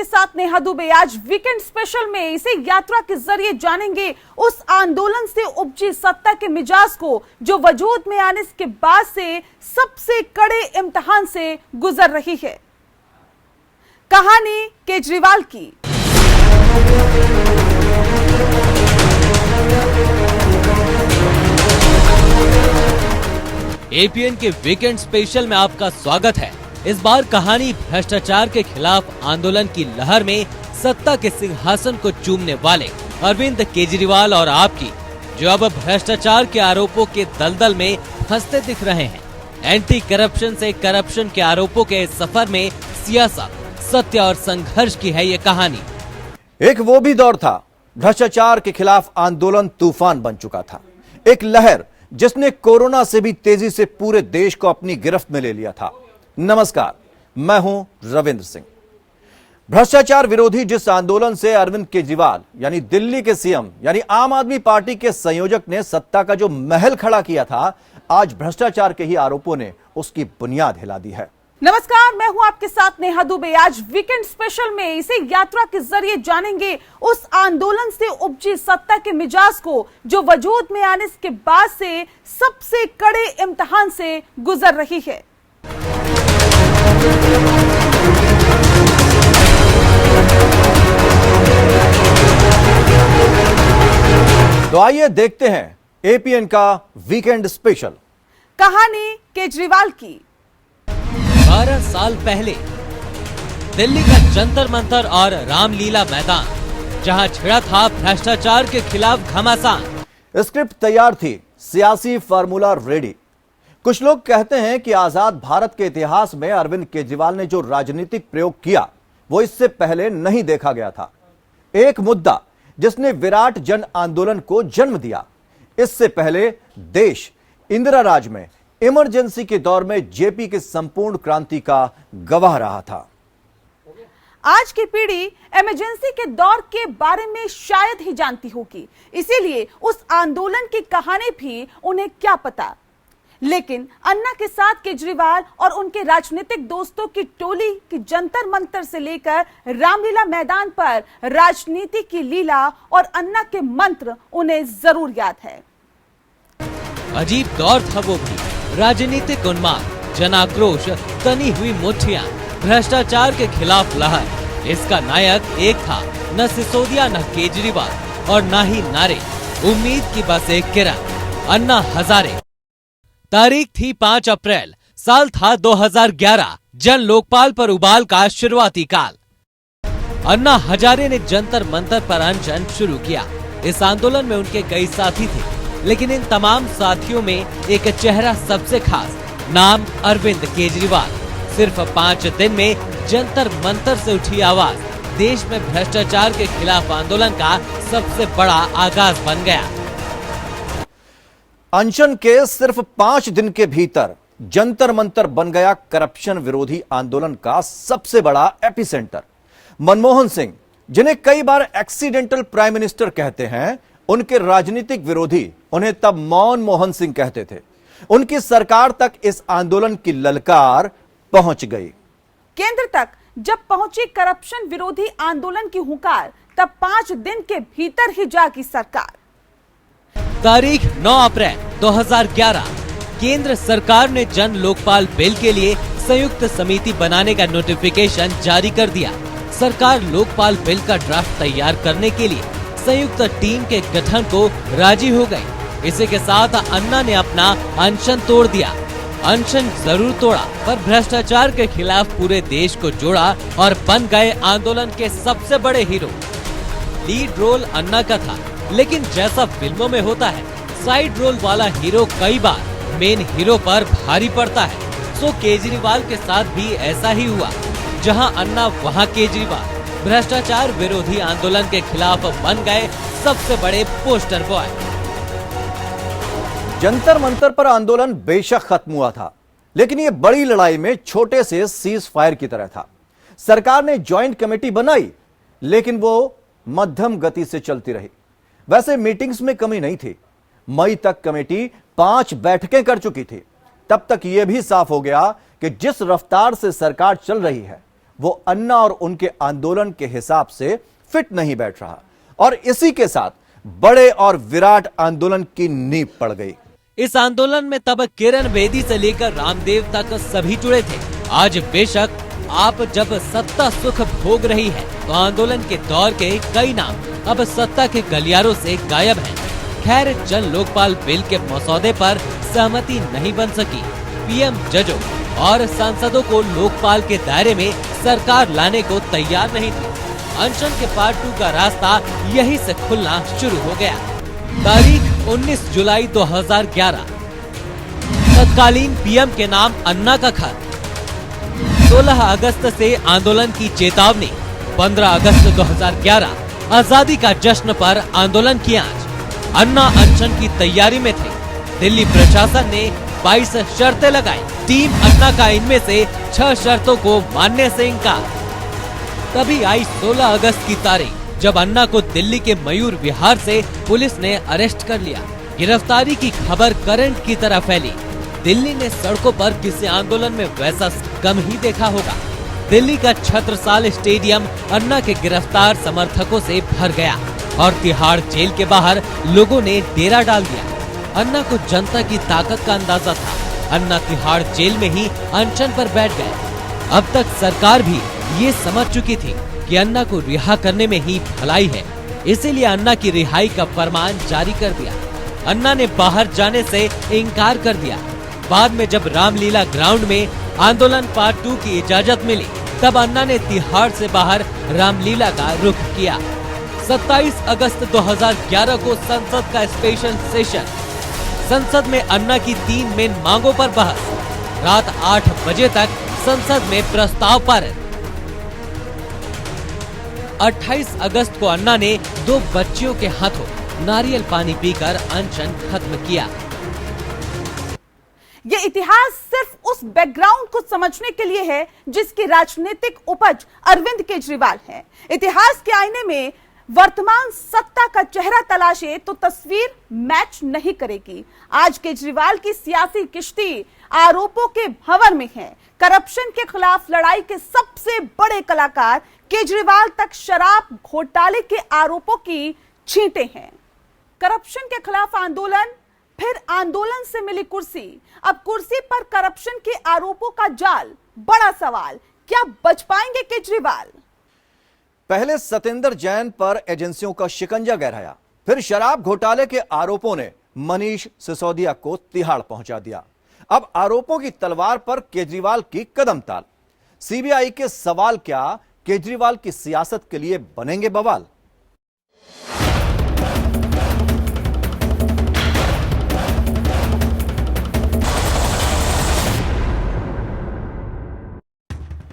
आपके साथ नेहा दुबे। आज वीकेंड स्पेशल में इसे यात्रा के जरिए जानेंगे उस आंदोलन से उपजी सत्ता के मिजाज को जो वजूद में आने के बाद से सबसे कड़े इम्तिहान से गुजर रही है। कहानी केजरीवाल की। एपीएन के वीकेंड स्पेशल में आपका स्वागत है। इस बार कहानी भ्रष्टाचार के खिलाफ आंदोलन की लहर में सत्ता के सिंहासन को चूमने वाले अरविंद केजरीवाल और आपकी, जो अब भ्रष्टाचार के आरोपों के दलदल में फंसते दिख रहे हैं। एंटी करप्शन से करप्शन के आरोपों के इस सफर में सियासत, सत्य और संघर्ष की है ये कहानी। एक वो भी दौर था, भ्रष्टाचार के खिलाफ आंदोलन तूफान बन चुका था। एक लहर जिसने कोरोना से भी तेजी से पूरे देश को अपनी गिरफ्त में ले लिया था। नमस्कार, मैं हूं रविंद्र सिंह। भ्रष्टाचार विरोधी जिस आंदोलन से अरविंद केजरीवाल यानी दिल्ली के सीएम यानी आम आदमी पार्टी के संयोजक ने सत्ता का जो महल खड़ा किया था, आज भ्रष्टाचार के ही आरोपों ने उसकी बुनियाद हिला दी है। नमस्कार, मैं हूं आपके साथ नेहा दुबे। आज वीकेंड स्पेशल में इसे यात्रा के जरिए जानेंगे उस आंदोलन से उपजी सत्ता के मिजाज को जो वजूद में आने के बाद से सबसे कड़े इम्तिहान से गुजर रही है। तो आइए देखते हैं एपीएन का वीकेंड स्पेशल। कहानी केजरीवाल की। 12 साल पहले दिल्ली का जंतर मंतर और रामलीला मैदान, जहां छिड़ा था भ्रष्टाचार के खिलाफ घमासान। स्क्रिप्ट तैयार थी, सियासी फार्मूला रेडी। कुछ लोग कहते हैं कि आजाद भारत के इतिहास में अरविंद केजरीवाल ने जो राजनीतिक प्रयोग किया वो इससे पहले नहीं देखा गया था। एक मुद्दा जिसने विराट जन आंदोलन को जन्म दिया। इससे पहले देश इंदिरा राज में इमरजेंसी के दौर में जेपी के संपूर्ण क्रांति का गवाह रहा था। आज की पीढ़ी इमरजेंसी के दौर के बारे में शायद ही जानती होगी, इसीलिए उस आंदोलन की कहानी भी उन्हें क्या पता। लेकिन अन्ना के साथ केजरीवाल और उनके राजनीतिक दोस्तों की टोली की जंतर मंतर से लेकर रामलीला मैदान पर राजनीति की लीला और अन्ना के मंत्र उन्हें जरूर याद है। अजीब दौर था वो भी। राजनीतिक उन्माद, जन आक्रोश, तनी हुई मुठ्ठियां, भ्रष्टाचार के खिलाफ लहर। इसका नायक एक था, न सिसोदिया न केजरीवाल और न ही नारे। उम्मीद की बस एक किरण, अन्ना हजारे। तारीख थी 5 अप्रैल, साल था 2011। जन लोकपाल पर उबाल का शुरुआती काल। अन्ना हजारे ने जंतर मंतर पर अनशन शुरू किया। इस आंदोलन में उनके कई साथी थे, लेकिन इन तमाम साथियों में एक चेहरा सबसे खास, नाम अरविंद केजरीवाल। सिर्फ 5 दिन में जंतर मंतर से उठी आवाज देश में भ्रष्टाचार के खिलाफ आंदोलन का सबसे बड़ा आगाज बन गया। अनशन के सिर्फ 5 दिन के भीतर जंतर मंतर बन गया करप्शन विरोधी आंदोलन का सबसे बड़ा एपिसेंटर। मनमोहन सिंह, जिन्हें कई बार एक्सीडेंटल प्राइम मिनिस्टर कहते हैं, उनके राजनीतिक विरोधी उन्हें तब मौन मोहन सिंह कहते थे। उनकी सरकार तक इस आंदोलन की ललकार पहुंच गई। केंद्र तक जब पहुंची करप्शन विरोधी आंदोलन की हुंकार, तब 5 दिन के भीतर ही जागी सरकार। तारीख 9 अप्रैल 2011, केंद्र सरकार ने जन लोकपाल बिल के लिए संयुक्त समिति बनाने का नोटिफिकेशन जारी कर दिया। सरकार लोकपाल बिल का ड्राफ्ट तैयार करने के लिए संयुक्त टीम के गठन को राजी हो गई। इसी के साथ अन्ना ने अपना अनशन तोड़ दिया। अनशन जरूर तोड़ा, पर भ्रष्टाचार के खिलाफ पूरे देश को जोड़ा और बन गए आंदोलन के सबसे बड़े हीरो। लीड रोल अन्ना का था, लेकिन जैसा फिल्मों में होता है, साइड रोल वाला हीरो कई बार मेन हीरो पर भारी पड़ता है। सो केजरीवाल के साथ भी ऐसा ही हुआ। जहां अन्ना वहां केजरीवाल भ्रष्टाचार विरोधी आंदोलन के खिलाफ बन गए सबसे बड़े पोस्टर बॉय। जंतर मंतर पर आंदोलन बेशक खत्म हुआ था, लेकिन यह बड़ी लड़ाई में छोटे से सीज फायर की तरह था। सरकार ने ज्वाइंट कमेटी बनाई, लेकिन वो मध्यम गति से चलती रही। वैसे मीटिंग्स में कमी नहीं थी। मई तक कमेटी 5 बैठकें कर चुकी थी। तब तक यह भी साफ हो गया कि जिस रफ्तार से सरकार चल रही है वो अन्ना और उनके आंदोलन के हिसाब से फिट नहीं बैठ रहा और इसी के साथ बड़े और विराट आंदोलन की नींव पड़ गई। इस आंदोलन में तब किरण बेदी से लेकर रामदेव तक सभी जुड़े थे। आज बेशक आप जब सत्ता सुख भोग रही है तो आंदोलन के दौर के कई नाम अब सत्ता के गलियारों से गायब हैं। खैर, जन लोकपाल बिल के मसौदे पर सहमति नहीं बन सकी। पीएम जजों और सांसदों को लोकपाल के दायरे में सरकार लाने को तैयार नहीं थी। अनशन के पार्ट 2 का रास्ता यहीं से खुलना शुरू हो गया। तारीख 19 जुलाई 2011। तत्कालीन पीएम के नाम अन्ना का खत। 16 अगस्त से आंदोलन की चेतावनी। 15 अगस्त 2011 आजादी का जश्न पर आंदोलन की आंच। अन्ना अनशन की तैयारी में थे। दिल्ली प्रशासन ने 22 शर्तें लगाई। टीम अन्ना का इनमें से 6 शर्तों को मानने से इनकार। तभी आई 16 अगस्त की तारीख जब अन्ना को दिल्ली के मयूर विहार से पुलिस ने अरेस्ट कर लिया। गिरफ्तारी की खबर करंट की तरह फैली। दिल्ली ने सड़कों पर किसी आंदोलन में वैसा कम ही देखा होगा। दिल्ली का छत्रसाल स्टेडियम अन्ना के गिरफ्तार समर्थकों से भर गया और तिहाड़ जेल के बाहर लोगों ने डेरा डाल दिया। अन्ना को जनता की ताकत का अंदाजा था। अन्ना तिहाड़ जेल में ही अनशन पर बैठ गए। अब तक सरकार भी ये समझ चुकी थी कि अन्ना को रिहा करने में ही भलाई है, इसीलिए अन्ना की रिहाई का फरमान जारी कर दिया। अन्ना ने बाहर जाने से इनकार कर दिया। बाद में जब रामलीला ग्राउंड में आंदोलन पार्ट 2 की इजाजत मिली तब अन्ना ने तिहाड़ से बाहर रामलीला का रुख किया। 27 अगस्त 2011 को संसद का स्पेशल सेशन। संसद में अन्ना की 3 मेन मांगों पर बहस। रात 8 बजे तक संसद में प्रस्ताव पारित। 28 अगस्त को अन्ना ने 2 बच्चियों के हाथों नारियल पानी पीकर अनशन खत्म किया। ये इतिहास सिर्फ उस बैकग्राउंड को समझने के लिए है जिसकी राजनीतिक उपज अरविंद केजरीवाल है। इतिहास के आईने में वर्तमान सत्ता का चेहरा तलाशे तो तस्वीर मैच नहीं करेगी। आज केजरीवाल की सियासी किश्ती आरोपों के भंवर में है। करप्शन के खिलाफ लड़ाई के सबसे बड़े कलाकार केजरीवाल तक शराब घोटाले के आरोपों की छींटे हैं। करप्शन के खिलाफ आंदोलन, फिर आंदोलन से मिली कुर्सी, अब कुर्सी पर करप्शन के आरोपों का जाल। बड़ा सवाल, क्या बच पाएंगे केजरीवाल? पहले सतेंद्र जैन पर एजेंसियों का शिकंजा गहराया, फिर शराब घोटाले के आरोपों ने मनीष सिसोदिया को तिहाड़ पहुंचा दिया। अब आरोपों की तलवार पर केजरीवाल की कदम ताल। सीबीआई के सवाल क्या केजरीवाल की सियासत के लिए बनेंगे बवाल?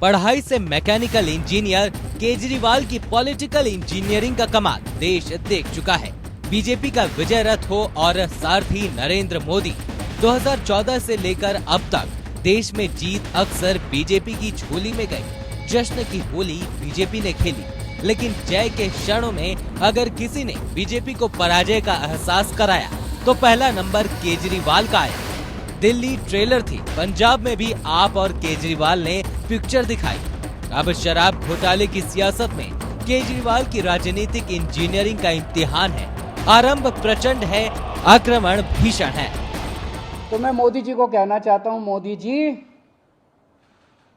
पढ़ाई से मैकेनिकल इंजीनियर, केजरीवाल की पॉलिटिकल इंजीनियरिंग का कमाल देश देख चुका है। बीजेपी का विजय रथ हो और सारथी नरेंद्र मोदी। 2014 से लेकर अब तक देश में जीत अक्सर बीजेपी की झोली में गई। जश्न की होली बीजेपी ने खेली, लेकिन जय के क्षणों में अगर किसी ने बीजेपी को पराजय का एहसास कराया तो पहला नंबर केजरीवाल का आया। दिल्ली ट्रेलर थी, पंजाब में भी आप और केजरीवाल ने पिक्चर दिखाई। अब शराब घोटाले की सियासत में केजरीवाल की राजनीतिक इंजीनियरिंग का इम्तिहान है। आरंभ प्रचंड है, आक्रमण भीषण है। तो मैं मोदी जी को कहना चाहता हूं, मोदी जी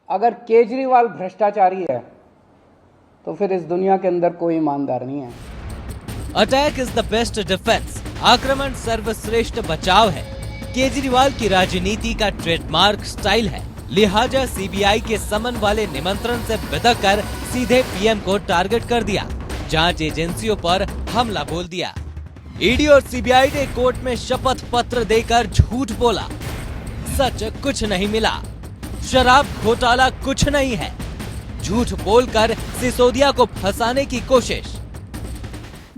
अगर केजरीवाल भ्रष्टाचारी है तो फिर इस दुनिया के अंदर कोई ईमानदार नहीं है। Attack is the best defence, आक्रमण सर्वश्रेष्ठ बचाव है। केजरीवाल की राजनीति का ट्रेडमार्क स्टाइल है, लिहाजा सीबीआई के समन वाले निमंत्रण से बिदक कर सीधे पीएम को टारगेट कर दिया। जांच एजेंसियों पर हमला बोल दिया। ईडी और सीबीआई ने कोर्ट में शपथ पत्र देकर झूठ बोला। सच कुछ नहीं मिला, शराब घोटाला कुछ नहीं है। झूठ बोलकर सिसोदिया को फंसाने की कोशिश।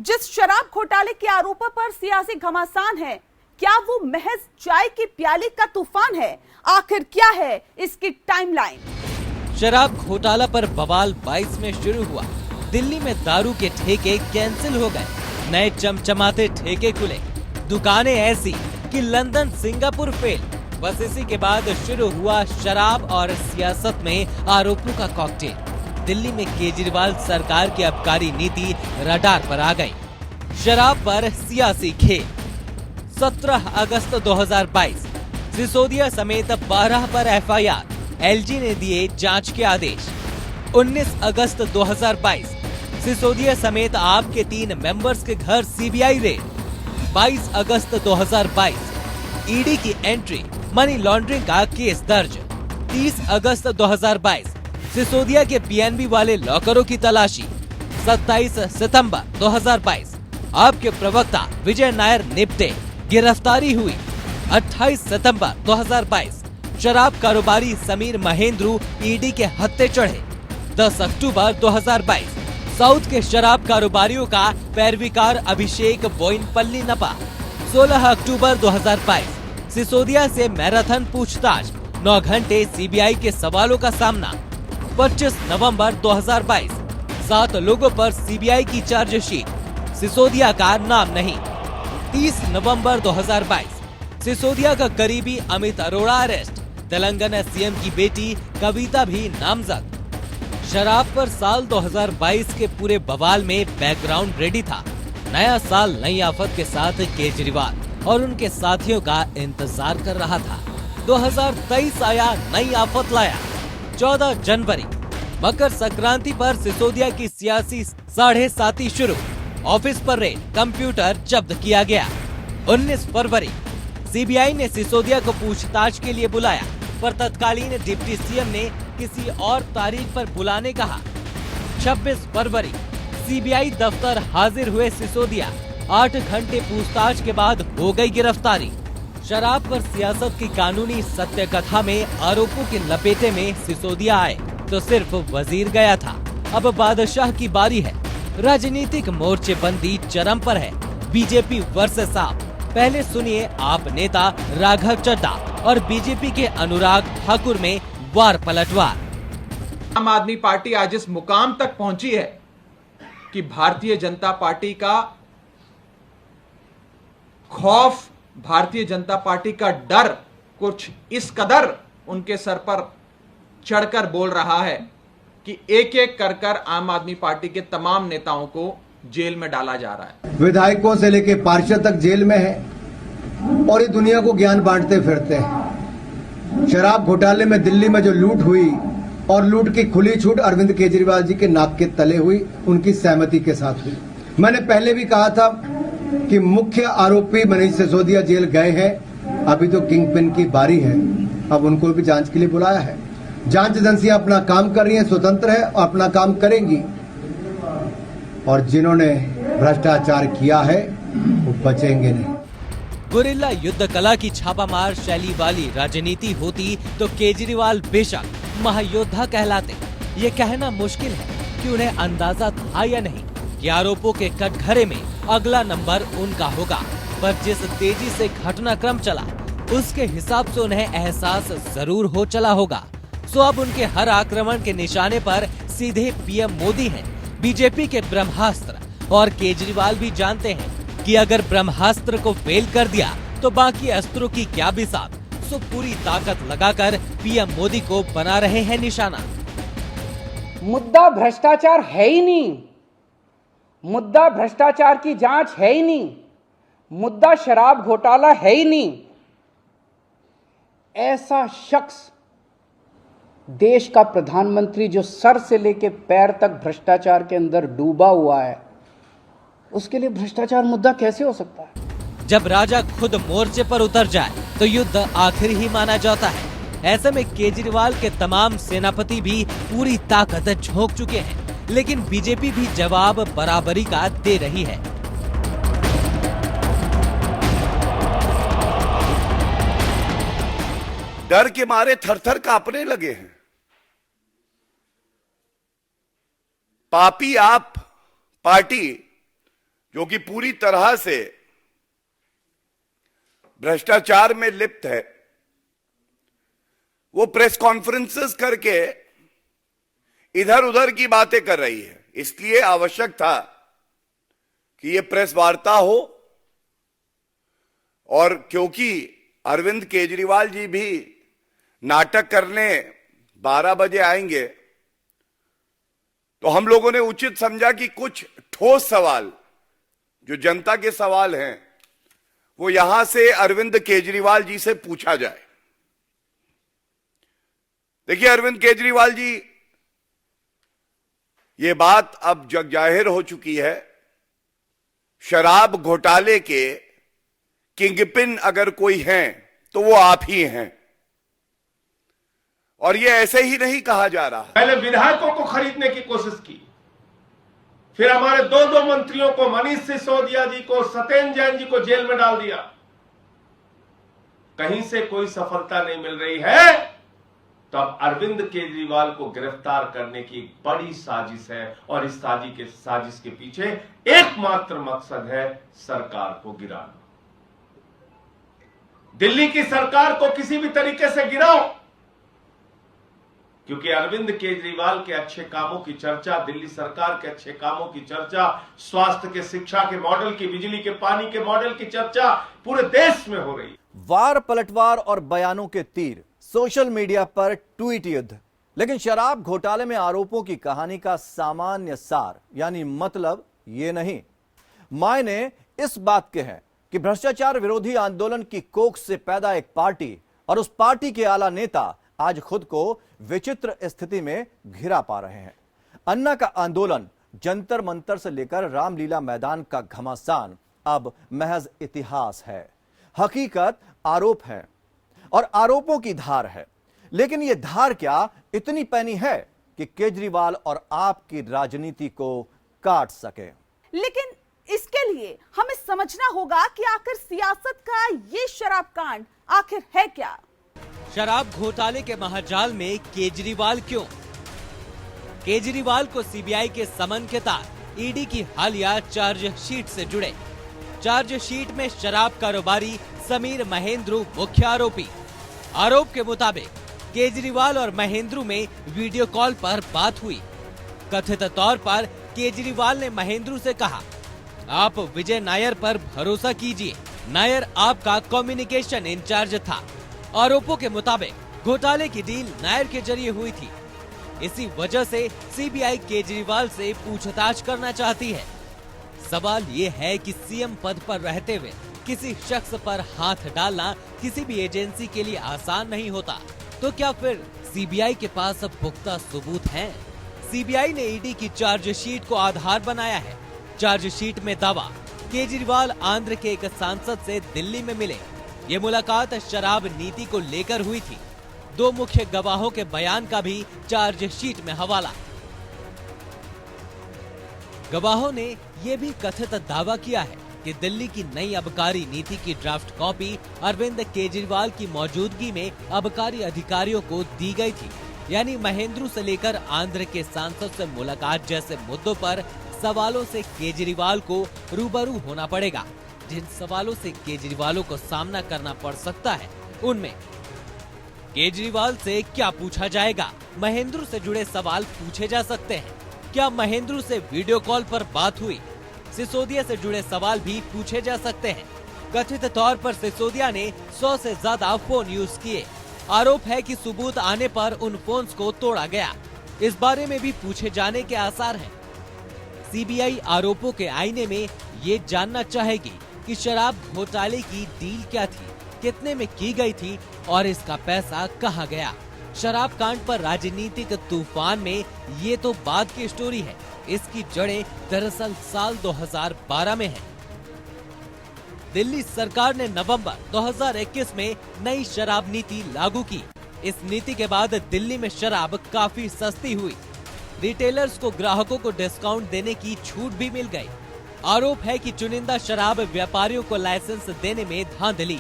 जिस शराब घोटाले के आरोपों पर सियासी घमासान है, क्या वो महज चाय की प्याली का तूफान है? आखिर क्या है इसकी टाइमलाइन? शराब घोटाला पर बवाल 22 में शुरू हुआ। दिल्ली में दारू के ठेके कैंसिल हो गए, नए चमचमाते ठेके खुले, दुकानें ऐसी कि लंदन सिंगापुर फेल। बस इसी के बाद शुरू हुआ शराब और सियासत में आरोपों का कॉकटेल। दिल्ली में केजरीवाल सरकार की आबकारी नीति रडार पर आ गई। शराब पर सियासी खेल। 17 अगस्त 2022 सिसोदिया समेत 12 पर एफआईआर, एलजी ने दिए जांच के आदेश। 19 अगस्त 2022 सिसोदिया समेत आपके 3 मेंबर्स के घर सीबीआई रेड। 22 अगस्त 2022 ईडी की एंट्री, मनी लॉन्ड्रिंग का केस दर्ज। 30 अगस्त 2022 सिसोदिया के पीएनबी वाले लॉकरों की तलाशी। 27 सितंबर 2022 आपके प्रवक्ता विजय नायर निपटे, गिरफ्तारी हुई। 28 सितंबर 2022 शराब कारोबारी समीर महेंद्रू ईडी के हत्थे चढ़े। 10 अक्टूबर 2022 साउथ के शराब कारोबारियों का पैरवीकार अभिषेक बोइनपल्ली नपा। 16 अक्टूबर 2022 सिसोदिया से मैराथन पूछताछ, 9 घंटे सीबीआई के सवालों का सामना। 25 नवंबर 2022 7 लोगों पर सीबीआई की चार्जशीट, सिसोदिया का नाम नहीं। 30 नवंबर 2022 सिसोदिया का करीबी अमित अरोड़ा अरेस्ट, तेलंगाना सीएम की बेटी कविता भी नामजद। शराब पर साल 2022 के पूरे बवाल में बैकग्राउंड रेडी था। नया साल नई आफत के साथ केजरीवाल और उनके साथियों का इंतजार कर रहा था। 2023 आया, नई आफत लाया। 14 जनवरी मकर संक्रांति पर सिसोदिया की सियासी 7:30 शुरू। ऑफिस पर रेड, कंप्यूटर जब्त किया गया। 19 फरवरी सीबीआई ने सिसोदिया को पूछताछ के लिए बुलाया, पर तत्कालीन डिप्टी सीएम ने किसी और तारीख पर बुलाने कहा। 26 फरवरी सीबीआई दफ्तर हाजिर हुए सिसोदिया, 8 घंटे पूछताछ के बाद हो गई गिरफ्तारी। शराब पर सियासत की कानूनी सत्य कथा में आरोपों के लपेटे में सिसोदिया आए तो सिर्फ वजीर गया था। अब बादशाह की बारी है। राजनीतिक मोर्चेबंदी चरम पर है। बीजेपी वर्सेस आप। पहले सुनिए आप नेता राघव चड्ढा और बीजेपी के अनुराग ठाकुर में वार पलटवार। आम आदमी पार्टी आज इस मुकाम तक पहुंची है कि भारतीय जनता पार्टी का खौफ, भारतीय जनता पार्टी का डर कुछ इस कदर उनके सर पर चढ़कर बोल रहा है कि एक एक कर आम आदमी पार्टी के तमाम नेताओं को जेल में डाला जा रहा है। विधायकों से लेकर पार्षद तक जेल में है और ये दुनिया को ज्ञान बांटते फिरते हैं। शराब घोटाले में दिल्ली में जो लूट हुई और लूट की खुली छूट अरविंद केजरीवाल जी के नाक के तले हुई, उनकी सहमति के साथ हुई। मैंने पहले भी कहा था कि मुख्य आरोपी मनीष सिसोदिया जेल गए हैं, अभी तो किंगपिन की बारी है। अब उनको भी जांच के लिए बुलाया है। जांच एजेंसियां अपना काम कर रही हैं, स्वतंत्र है और अपना काम करेंगी। और जिन्होंने भ्रष्टाचार किया है वो बचेंगे नहीं। गुरिल्ला युद्ध कला की छापामार शैली वाली राजनीति होती तो केजरीवाल बेशक महायोद्धा कहलाते। ये कहना मुश्किल है कि उन्हें अंदाजा था या नहीं कि आरोपों के कटघरे में अगला नंबर उनका होगा, पर जिस तेजी से घटनाक्रम चला उसके हिसाब से उन्हें एहसास जरूर हो चला होगा। सो अब उनके हर आक्रमण के निशाने पर सीधे पीएम मोदी हैं, बीजेपी के ब्रह्मास्त्र। और केजरीवाल भी जानते हैं कि अगर ब्रह्मास्त्र को फेल कर दिया तो बाकी अस्त्रों की क्या बिसात। सो पूरी ताकत लगाकर पीएम मोदी को बना रहे हैं निशाना। मुद्दा भ्रष्टाचार है ही नहीं, मुद्दा भ्रष्टाचार की जांच है ही नहीं, मुद्दा शराब घोटाला है ही नहीं। ऐसा शख्स, देश का प्रधानमंत्री जो सर से लेकर पैर तक भ्रष्टाचार के अंदर डूबा हुआ है, उसके लिए भ्रष्टाचार मुद्दा कैसे हो सकता है? जब राजा खुद मोर्चे पर उतर जाए तो युद्ध आखिर ही माना जाता है। ऐसे में केजरीवाल के तमाम सेनापति भी पूरी ताकत झोंक चुके हैं, लेकिन बीजेपी भी जवाब बराबरी का दे रही है। डर के मारे थरथर कांपने लगे हैं। पापी आप पार्टी जो कि पूरी तरह से भ्रष्टाचार में लिप्त है, वो प्रेस कॉन्फ्रेंसेस करके इधर उधर की बातें कर रही है। इसलिए आवश्यक था कि ये प्रेस वार्ता हो, और क्योंकि अरविंद केजरीवाल जी भी नाटक करने 12 बजे आएंगे, तो हम लोगों ने उचित समझा कि कुछ ठोस सवाल जो जनता के सवाल हैं वो यहां से अरविंद केजरीवाल जी से पूछा जाए। देखिए अरविंद केजरीवाल जी, ये बात अब जग जाहिर हो चुकी है, शराब घोटाले के किंगपिन अगर कोई हैं तो वो आप ही हैं। और ये ऐसे ही नहीं कहा जा रहा। पहले विधायकों को खरीदने की कोशिश की, फिर हमारे दो मंत्रियों को, मनीष सिसोदिया जी को, सत्येंद्र जैन जी को जेल में डाल दिया। कहीं से कोई सफलता नहीं मिल रही है, तब अरविंद केजरीवाल को गिरफ्तार करने की एक बड़ी साजिश है और इस साजिश के पीछे एकमात्र मकसद है सरकार को गिराना। दिल्ली की सरकार को किसी भी तरीके से गिराओ, क्योंकि अरविंद केजरीवाल के अच्छे कामों की चर्चा, दिल्ली सरकार के अच्छे कामों की चर्चा, स्वास्थ्य के, शिक्षा के मॉडल की, बिजली के, पानी के मॉडल की चर्चा पूरे देश में हो रही है। वार पलटवार और बयानों के तीर, सोशल मीडिया पर ट्वीट युद्ध, लेकिन शराब घोटाले में आरोपों की कहानी का सामान्य सार यानी मतलब ये नहीं। मायने इस बात के हैं कि भ्रष्टाचार विरोधी आंदोलन की कोख से पैदा एक पार्टी और उस पार्टी के आला नेता आज खुद को विचित्र स्थिति में घिरा पा रहे हैं। अन्ना का आंदोलन, जंतर मंतर से लेकर रामलीला मैदान का घमासान अब महज इतिहास है। हकीकत आरोप है और आरोपों की धार है, लेकिन यह धार क्या इतनी पैनी है कि केजरीवाल और आप की राजनीति को काट सके। लेकिन इसके लिए हमें समझना होगा कि आखिर सियासत का ये शराब कांड आखिर है क्या। शराब घोटाले के महाजाल में केजरीवाल क्यों? केजरीवाल को सीबीआई के समन के तार ईडी की हालिया चार्जशीट से जुड़े। चार्जशीट में शराब कारोबारी समीर महेंद्रू मुख्य आरोपी। आरोप के मुताबिक केजरीवाल और महेंद्रू में वीडियो कॉल पर बात हुई। कथित तौर पर केजरीवाल ने महेंद्रू से कहा, आप विजय नायर पर भरोसा कीजिए। नायर आपका कम्युनिकेशन इंचार्ज था। आरोपों के मुताबिक घोटाले की डील नायर के जरिए हुई थी। इसी वजह से सीबीआई केजरीवाल से पूछताछ करना चाहती है। सवाल ये है कि सीएम पद पर रहते हुए किसी शख्स पर हाथ डालना किसी भी एजेंसी के लिए आसान नहीं होता। तो क्या फिर सीबीआई के पास अब पुख्ता सबूत हैं? सीबीआई ने ईडी की चार्जशीट को आधार बनाया है। चार्जशीट में दावा, केजरीवाल आंध्र के एक सांसद से दिल्ली में मिले। ये मुलाकात शराब नीति को लेकर हुई थी। दो मुख्य गवाहों के बयान का भी चार्जशीट में हवाला। गवाहों ने यह भी कथित दावा किया है कि दिल्ली की नई आबकारी नीति की ड्राफ्ट कॉपी अरविंद केजरीवाल की मौजूदगी में आबकारी अधिकारियों को दी गई थी। यानी महेंद्रू से लेकर आंध्र के सांसद से मुलाकात जैसे मुद्दों पर सवालों से केजरीवाल को रूबरू होना पड़ेगा। जिन सवालों से केजरीवाल को सामना करना पड़ सकता है, उनमें केजरीवाल से क्या पूछा जाएगा? महेंद्रू से जुड़े सवाल पूछे जा सकते हैं। क्या महेंद्रू से वीडियो कॉल पर बात हुई? सिसोदिया से जुड़े सवाल भी पूछे जा सकते हैं। कथित तौर पर सिसोदिया ने 100 से ज्यादा फोन यूज किए। आरोप है कि सबूत आने पर उन फोन्स को तोड़ा गया। इस बारे में भी पूछे जाने के आसार हैं। सीबीआई आरोपों के आईने में ये जानना चाहेगी कि शराब घोटाले की डील क्या थी, कितने में की गई थी और इसका पैसा कहां गया। शराब कांड पर राजनीतिक तूफान में ये तो बाद की स्टोरी है। इसकी जड़ें दरअसल साल 2012 में है। दिल्ली सरकार ने नवंबर 2021 में नई शराब नीति लागू की। इस नीति के बाद दिल्ली में शराब काफी सस्ती हुई। रिटेलर्स को ग्राहकों को डिस्काउंट देने की छूट भी मिल गई। आरोप है कि चुनिंदा शराब व्यापारियों को लाइसेंस देने में धांधली।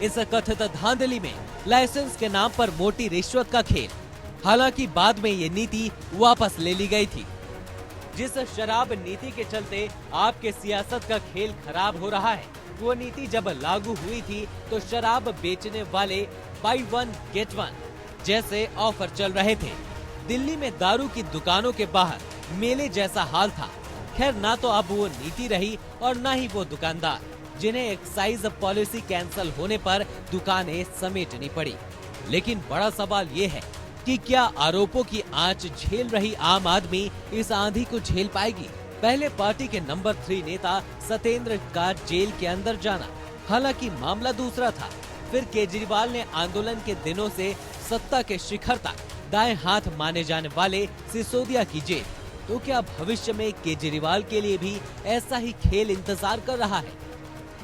इस कथित धांधली में लाइसेंस के नाम पर मोटी रिश्वत का खेल। हालांकि बाद में ये नीति वापस ले ली गई थी। जिस शराब नीति के चलते आपके सियासत का खेल खराब हो रहा है, वो नीति जब लागू हुई थी तो शराब बेचने वाले बाई वन गेट वन जैसे ऑफर चल रहे थे। दिल्ली में दारू की दुकानों के बाहर मेले जैसा हाल था। खैर, ना तो अब वो नीति रही और ना ही वो दुकानदार जिन्हें एक्साइज पॉलिसी कैंसिल होने पर दुकानें समेटनी पड़ी। लेकिन बड़ा सवाल ये है कि क्या आरोपों की आंच झेल रही आम आदमी इस आंधी को झेल पाएगी। पहले पार्टी के नंबर 3 नेता सत्येंद्र का जेल के अंदर जाना, हालांकि मामला दूसरा था। फिर केजरीवाल ने आंदोलन के दिनों से सत्ता के शिखर तक दाएं हाथ माने जाने वाले सिसोदिया की जेल। तो क्या भविष्य में केजरीवाल के लिए भी ऐसा ही खेल इंतजार कर रहा है?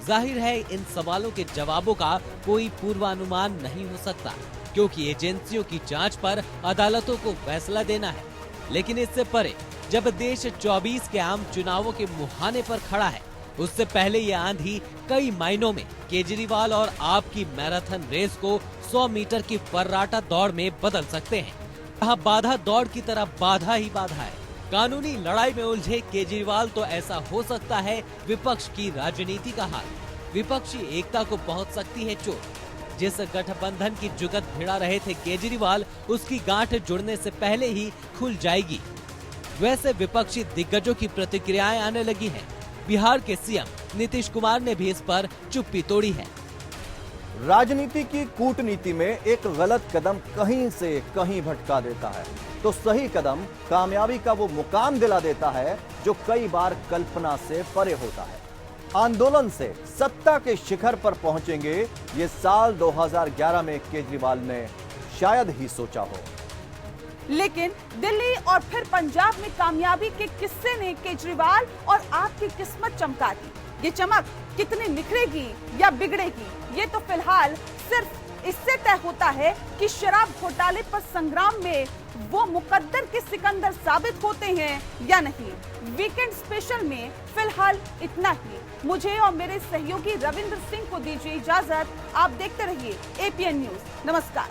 जाहिर है इन सवालों के जवाबों का कोई पूर्वानुमान नहीं हो सकता, क्योंकि एजेंसियों की जांच पर अदालतों को फैसला देना है। लेकिन इससे परे जब देश 24 के आम चुनावों के मुहाने पर खड़ा है, उससे पहले ये आंधी कई मायनों में केजरीवाल और आप की मैराथन रेस को 100 मीटर की फर्राटा दौड़ में बदल सकते हैं। यहाँ बाधा दौड़ की तरह बाधा ही बाधा है। कानूनी लड़ाई में उलझे केजरीवाल तो ऐसा हो सकता है विपक्ष की राजनीति का हाल। विपक्षी एकता को पहुंच सकती है चोट। जिस गठबंधन की जुगत भिड़ा रहे थे केजरीवाल, उसकी गांठ जुड़ने से पहले ही खुल जाएगी। वैसे विपक्षी दिग्गजों की प्रतिक्रियाएं आने लगी हैं। बिहार के सीएम नीतीश कुमार ने भी इस पर चुप्पी तोड़ी है। राजनीति की कूटनीति में एक गलत कदम कहीं से कहीं भटका देता है तो सही कदम कामयाबी का वो मुकाम दिला देता है जो कई बार कल्पना से परे होता है। आंदोलन से सत्ता के शिखर पर पहुंचेंगे ये साल 2011 में केजरीवाल ने शायद ही सोचा हो। लेकिन दिल्ली और फिर पंजाब में कामयाबी के किस्से ने केजरीवाल और आपकी किस्मत चमका दी। ये चमक कितनी निखरेगी या बिगड़ेगी, ये तो फिलहाल सिर्फ इससे तय होता है कि शराब घोटाले पर संग्राम में वो मुकद्दर के सिकंदर साबित होते हैं या नहीं। वीकेंड स्पेशल में फिलहाल इतना ही। मुझे और मेरे सहयोगी रविंद्र सिंह को दीजिए इजाजत। आप देखते रहिए APN न्यूज। नमस्कार।